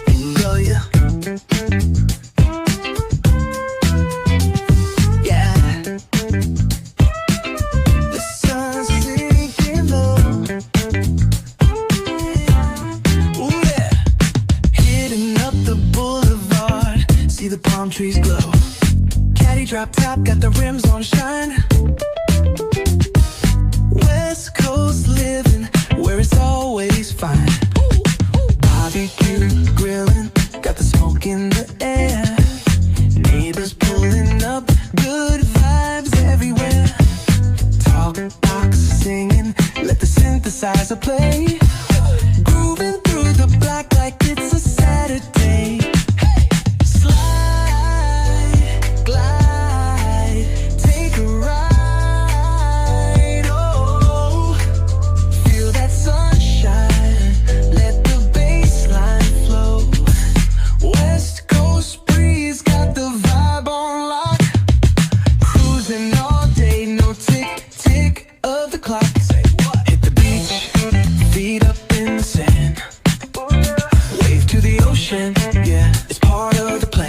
Enjoy ya. Yeah. The sun's sinking low. Ooh yeah. Hitting up the boulevard, see the palm trees glow. Caddy drop top, got the rims on shine. West Coast living, where it's always fine. Barbecue grilling, got the smoke in the air. Neighbors pulling up, good vibes everywhere. Talk box singing, let the synthesizer play. Grooving through the block like it's a Saturday. Slide, glide, take a ride. Oh, feel that sunshine, let the bass line flow. West Coast breeze, got the vibe on lock. Cruising all day, no tick, tick of the clock. Hit the beach, feet up in the sand. Wave to the ocean, yeah, it's part of the plan.